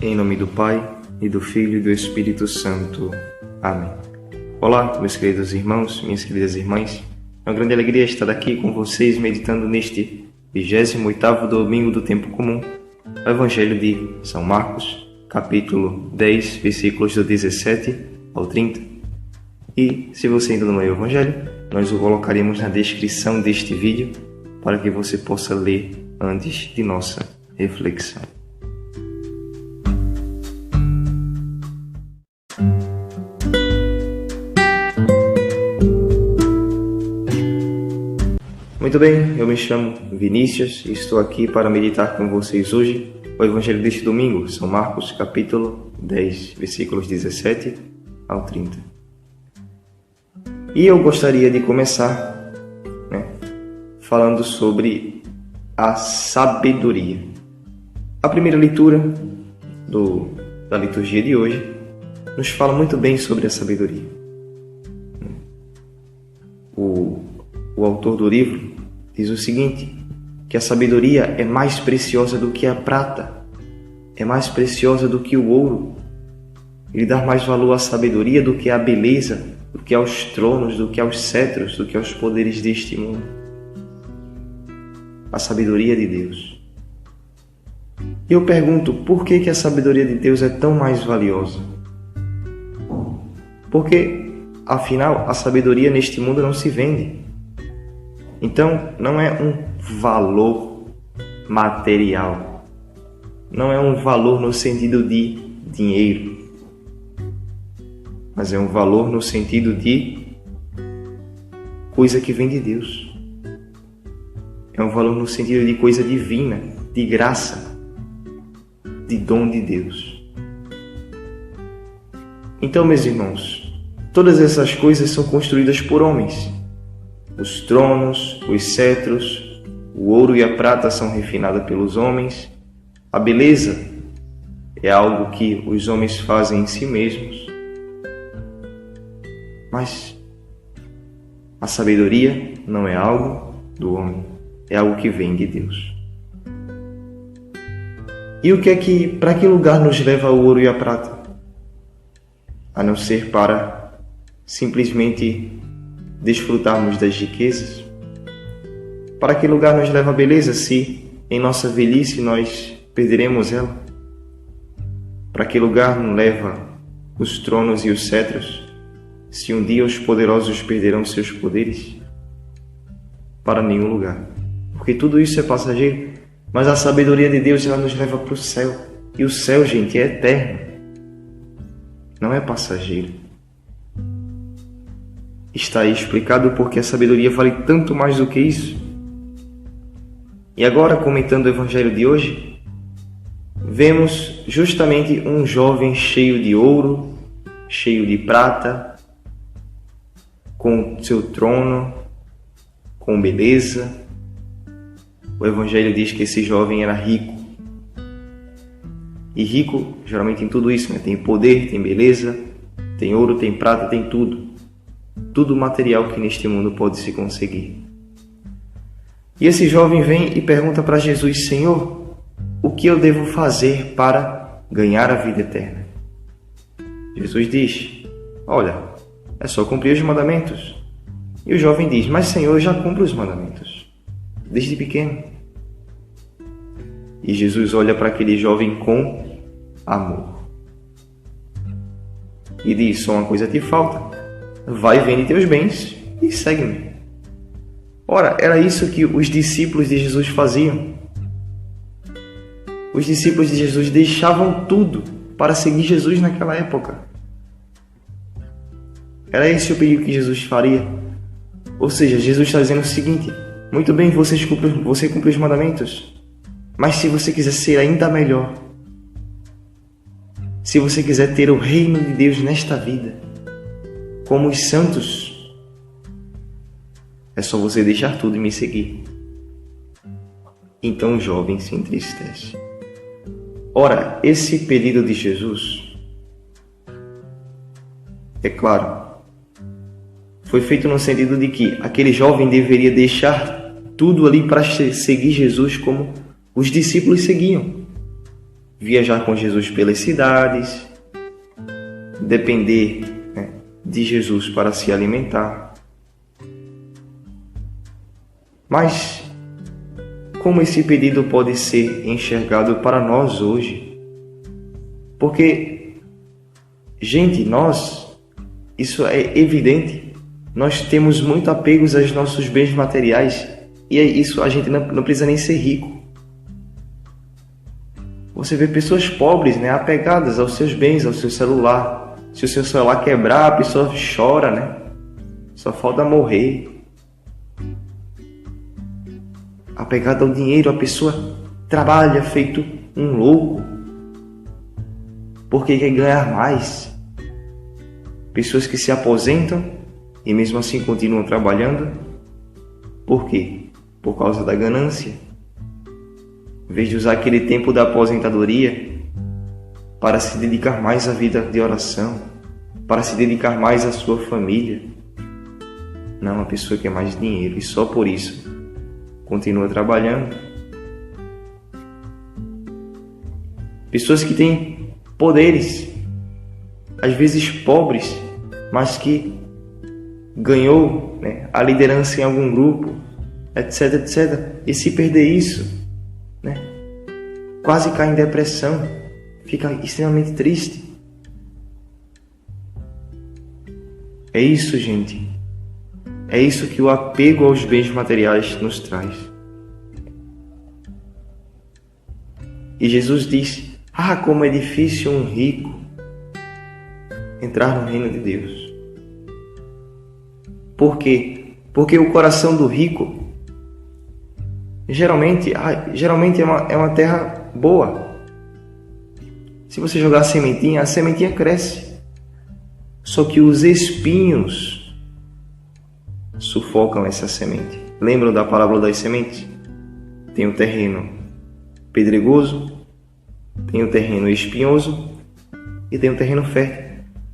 Em nome do Pai, e do Filho e do Espírito Santo. Amém. Olá, meus queridos irmãos, minhas queridas irmãs. É uma grande alegria estar aqui com vocês, meditando neste 28º domingo do tempo comum, o Evangelho de São Marcos, capítulo 10, versículos do 17 ao 30. E, se você ainda não leu o Evangelho, nós o colocaremos na descrição deste vídeo para que você possa ler antes de nossa reflexão. Muito bem, eu me chamo Vinícius e estou aqui para meditar com vocês hoje o Evangelho deste domingo, São Marcos, capítulo 10, versículos 17 ao 30. E eu gostaria de começar falando sobre a sabedoria. A primeira leitura da liturgia de hoje nos fala muito bem sobre a sabedoria. O autor do livro diz o seguinte, que a sabedoria é mais preciosa do que a prata, é mais preciosa do que o ouro. Ele dá mais valor à sabedoria do que à beleza, do que aos tronos, do que aos cetros, do que aos poderes deste mundo. A sabedoria de Deus. E eu pergunto, por que a sabedoria de Deus é tão mais valiosa? Porque, afinal, a sabedoria neste mundo não se vende. Então, não é um valor material. Não é um valor no sentido de dinheiro. Mas é um valor no sentido de coisa que vem de Deus. É um valor no sentido de coisa divina, de graça, de dom de Deus. Então, meus irmãos, todas essas coisas são construídas por homens. Os tronos, os cetros, o ouro e a prata são refinados pelos homens. A beleza é algo que os homens fazem em si mesmos. Mas a sabedoria não é algo do homem, é algo que vem de Deus. E para que lugar nos leva o ouro e a prata? A não ser para simplesmente desfrutarmos das riquezas? Para que lugar nos leva a beleza se em nossa velhice nós perderemos ela? Para que lugar nos leva os tronos e os cetros se um dia os poderosos perderão seus poderes? Para nenhum lugar, porque tudo isso é passageiro, mas a sabedoria de Deus ela nos leva para o céu, e o céu, gente, é eterno, não é passageiro. Está aí explicado porque a sabedoria vale tanto mais do que isso. E agora, comentando o Evangelho de hoje, vemos justamente um jovem cheio de ouro, cheio de prata, com seu trono, com beleza. O Evangelho diz que esse jovem era rico. E rico, geralmente, tem tudo isso, Tem poder, tem beleza, tem ouro, tem prata, tem tudo. Tudo material que neste mundo pode se conseguir. E esse jovem vem e pergunta para Jesus: Senhor, o que eu devo fazer para ganhar a vida eterna? Jesus diz: olha, é só cumprir os mandamentos. E o jovem diz: mas Senhor, eu já cumpro os mandamentos, desde pequeno. E Jesus olha para aquele jovem com amor e diz: só uma coisa te falta. Vai, vende teus bens e segue-me. Ora, era isso que os discípulos de Jesus faziam. Os discípulos de Jesus deixavam tudo para seguir Jesus naquela época. Era esse o pedido que Jesus faria. Ou seja, Jesus está dizendo o seguinte: muito bem, você cumpre os mandamentos, mas se você quiser ser ainda melhor, se você quiser ter o reino de Deus nesta vida, como os santos, é só você deixar tudo e me seguir. Então o jovem se entristece. Ora, esse pedido de Jesus é claro. Foi feito no sentido de que aquele jovem deveria deixar tudo ali para seguir Jesus como os discípulos seguiam. Viajar com Jesus pelas cidades, depender, de Jesus para se alimentar. Mas como esse pedido pode ser enxergado para nós hoje? Porque, gente, isso é evidente, nós temos muito apegos aos nossos bens materiais, e isso a gente não precisa nem ser rico. Você vê pessoas pobres, apegadas aos seus bens, ao seu celular. Se o seu celular quebrar, a pessoa chora, Só falta morrer. Apegada ao dinheiro, a pessoa trabalha feito um louco, porque quer ganhar mais. Pessoas que se aposentam e mesmo assim continuam trabalhando. Por quê? Por causa da ganância. Em vez de usar aquele tempo da aposentadoria para se dedicar mais à vida de oração, para se dedicar mais à sua família. Não, a pessoa quer mais dinheiro e só por isso continua trabalhando. Pessoas que têm poderes, às vezes pobres, mas que ganhou a liderança em algum grupo, etc, etc. E se perder isso, quase cai em depressão, fica extremamente triste. É isso, gente. É isso que o apego aos bens materiais nos traz. E Jesus diz: como é difícil um rico entrar no reino de Deus. Por quê? Porque o coração do rico geralmente é uma terra boa. Se você jogar a sementinha cresce. Só que os espinhos sufocam essa semente. Lembram da parábola das sementes? Tem o terreno pedregoso, tem o terreno espinhoso e tem o terreno fértil.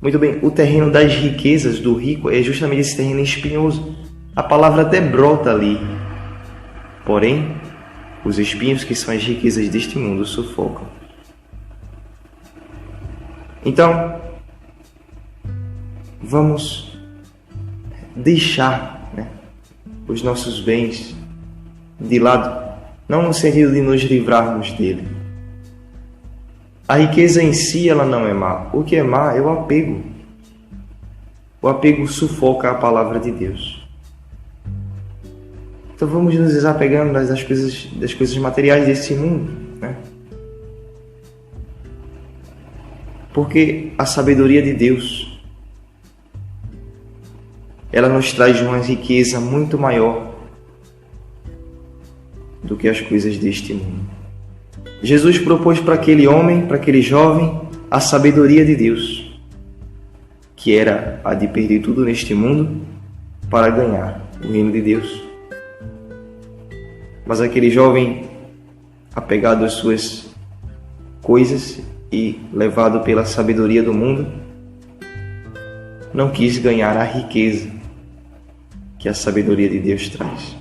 Muito bem, o terreno das riquezas do rico é justamente esse terreno espinhoso. A palavra até brota ali. Porém, os espinhos, que são as riquezas deste mundo, sufocam. Então, vamos deixar os nossos bens de lado, não no sentido de nos livrarmos dele. A riqueza em si, ela não é má. O que é má é o apego. O apego sufoca a palavra de Deus. Então vamos nos desapegando das coisas materiais desse mundo, Porque a sabedoria de Deus, ela nos traz uma riqueza muito maior do que as coisas deste mundo. Jesus propôs para aquele homem, para aquele jovem, a sabedoria de Deus, que era a de perder tudo neste mundo para ganhar o reino de Deus. Mas aquele jovem, apegado às suas coisas e levado pela sabedoria do mundo, não quis ganhar a riqueza que a sabedoria de Deus traz.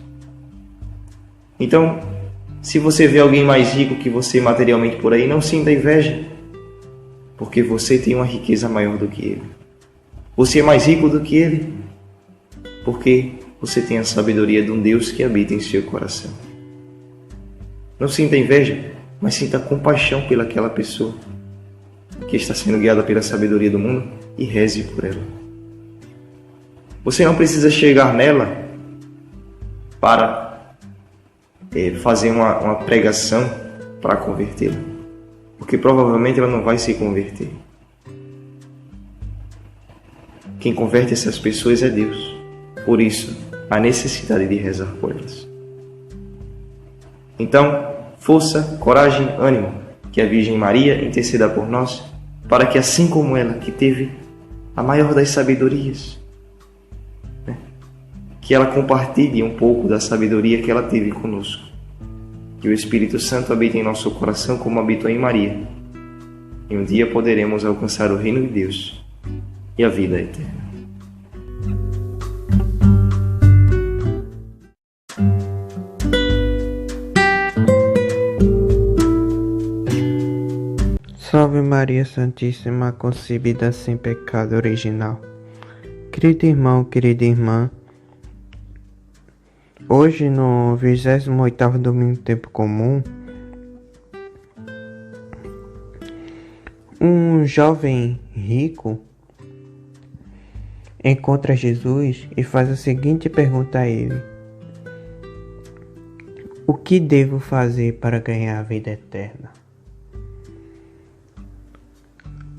Então, se você vê alguém mais rico que você materialmente por aí, não sinta inveja, porque você tem uma riqueza maior do que ele. Você é mais rico do que ele, porque você tem a sabedoria de um Deus que habita em seu coração. Não sinta inveja, mas sinta compaixão pelaquela pessoa que está sendo guiada pela sabedoria do mundo e reze por ela. Você não precisa chegar nela para fazer uma pregação para convertê-la, porque provavelmente ela não vai se converter. Quem converte essas pessoas é Deus. Por isso, a necessidade de rezar por elas. Então, força, coragem, ânimo, que a Virgem Maria interceda por nós, para que assim como ela, que teve a maior das sabedorias, que ela compartilhe um pouco da sabedoria que ela teve conosco. Que o Espírito Santo habite em nosso coração como habitou em Maria. E um dia poderemos alcançar o reino de Deus e a vida eterna. Salve Maria Santíssima, concebida sem pecado original. Querido irmão, querida irmã, hoje no 28º domingo do tempo comum, um jovem rico encontra Jesus e faz a seguinte pergunta a ele: o que devo fazer para ganhar a vida eterna?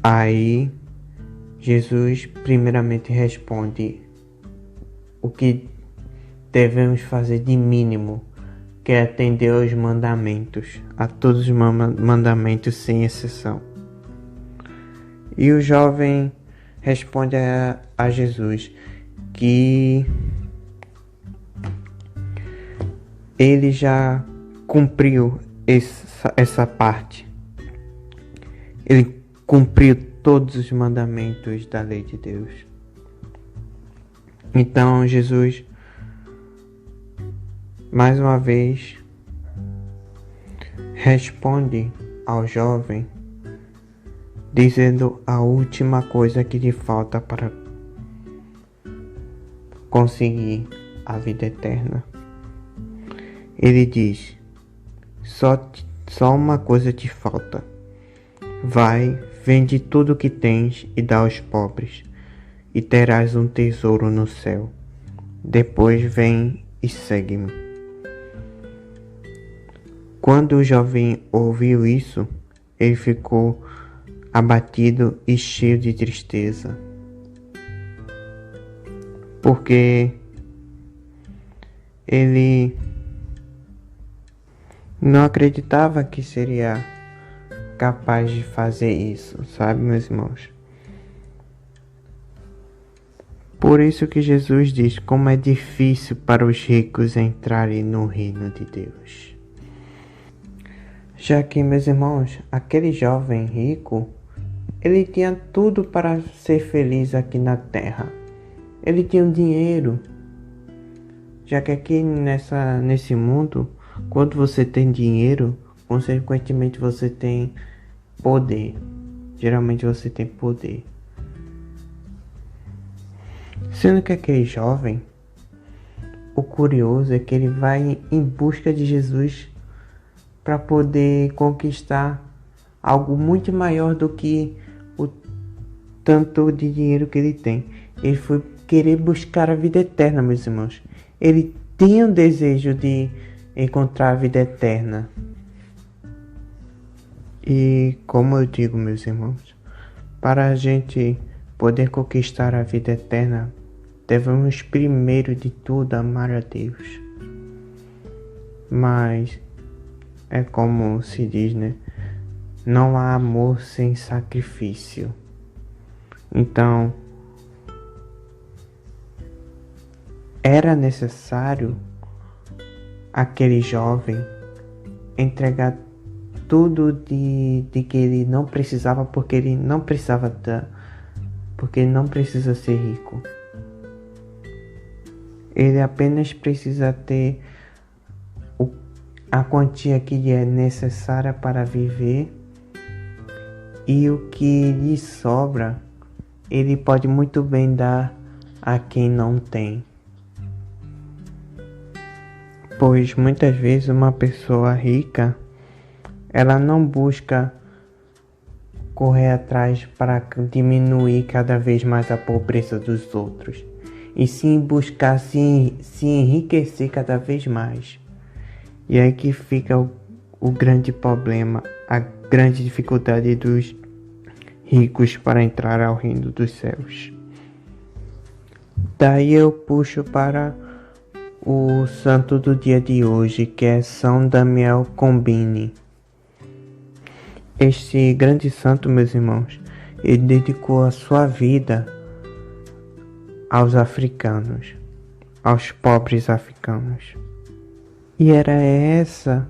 Aí Jesus primeiramente responde o que devemos fazer de mínimo, que é atender aos mandamentos, a todos os mandamentos sem exceção. E o jovem responde a Jesus que ele já cumpriu essa parte. Ele cumpriu todos os mandamentos da lei de Deus. Então Jesus, mais uma vez, responde ao jovem, dizendo a última coisa que lhe falta para conseguir a vida eterna. Ele diz: só uma coisa te falta. Vai, vende tudo o que tens e dá aos pobres, e terás um tesouro no céu. Depois vem e segue-me. Quando o jovem ouviu isso, ele ficou abatido e cheio de tristeza, porque ele não acreditava que seria capaz de fazer isso, sabe, meus irmãos? Por isso que Jesus diz como é difícil para os ricos entrarem no reino de Deus. Já que, meus irmãos, aquele jovem rico, ele tinha tudo para ser feliz aqui na terra. Ele tinha o dinheiro. Já que aqui nesse mundo, quando você tem dinheiro, consequentemente você tem poder. Geralmente você tem poder. Sendo que aquele jovem, o curioso é que ele vai em busca de Jesus para poder conquistar algo muito maior do que o tanto de dinheiro que ele tem. Ele foi querer buscar a vida eterna, meus irmãos. Ele tinha o desejo de encontrar a vida eterna. E como eu digo, meus irmãos, para a gente poder conquistar a vida eterna, devemos primeiro de tudo amar a Deus. Mas é como se diz, né? Não há amor sem sacrifício. Então, era necessário aquele jovem entregar tudo de que ele não precisava, porque ele não precisa ser rico. Ele apenas precisa ter a quantia que é necessária para viver, e o que lhe sobra ele pode muito bem dar a quem não tem. Pois muitas vezes uma pessoa rica, ela não busca correr atrás para diminuir cada vez mais a pobreza dos outros, e sim buscar se enriquecer cada vez mais. E aí que fica o grande problema, a grande dificuldade dos ricos para entrar ao reino dos céus. Daí eu puxo para o santo do dia de hoje, que é São Damião Combini. Este grande santo, meus irmãos, ele dedicou a sua vida aos africanos, aos pobres africanos. E era essa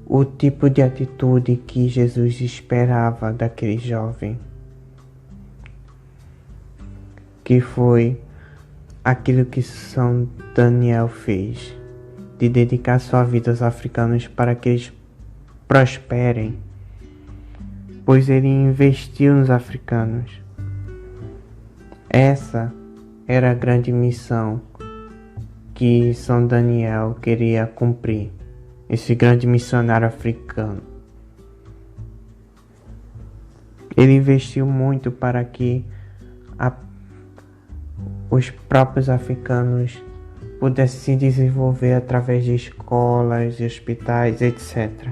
o tipo de atitude que Jesus esperava daquele jovem. que foi aquilo que São Daniel fez, de dedicar sua vida aos africanos para que eles prosperem, pois ele investiu nos africanos. Essa era a grande missão que São Daniel queria cumprir, esse grande missionário africano. Ele investiu muito para que os próprios africanos pudessem se desenvolver através de escolas, de hospitais, etc.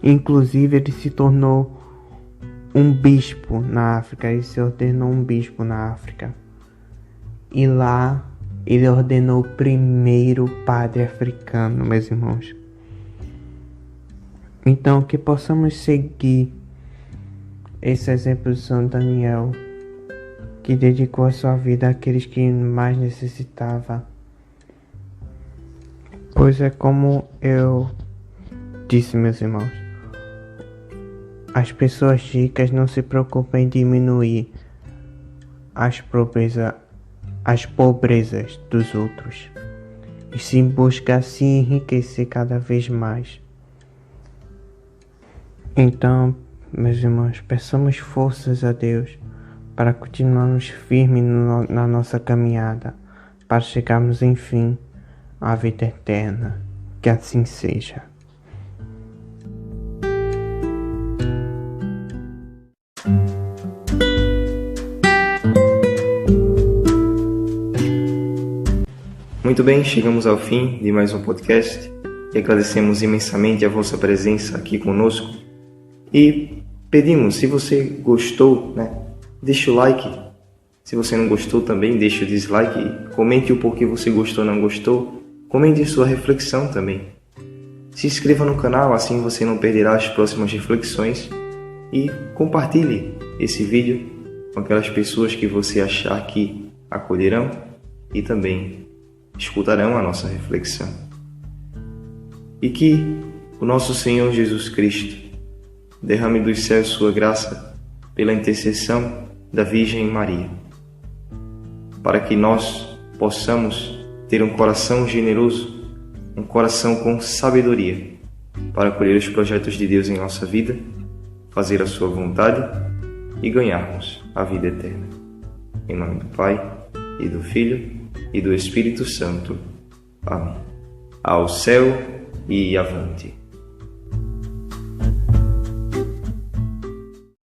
Inclusive, ele se tornou um bispo na África, ele se ordenou um bispo na África. E lá, ele ordenou o primeiro padre africano, meus irmãos. Então, que possamos seguir esse exemplo de São Daniel, que dedicou a sua vida àqueles que mais necessitavam. Pois é como eu disse, meus irmãos, as pessoas ricas não se preocupam em diminuir as pobrezas dos outros, e sim busca se enriquecer cada vez mais. Então, meus irmãos, peçamos forças a Deus para continuarmos firmes na nossa caminhada, para chegarmos, enfim, à vida eterna. Que assim seja. Muito bem, chegamos ao fim de mais um podcast e agradecemos imensamente a vossa presença aqui conosco e pedimos, se você gostou, deixa o like. Se você não gostou também, deixa o dislike. Comente o porquê você gostou ou não gostou. Comente sua reflexão também. Se inscreva no canal, assim você não perderá as próximas reflexões. E compartilhe esse vídeo com aquelas pessoas que você achar que acolherão e também escutarão a nossa reflexão. E que o nosso Senhor Jesus Cristo derrame dos céus sua graça pela intercessão da Virgem Maria, para que nós possamos ter um coração generoso, um coração com sabedoria, para acolher os projetos de Deus em nossa vida, fazer a sua vontade e ganharmos a vida eterna. Em nome do Pai, e do Filho, e do Espírito Santo. Amém. Ao céu e avante.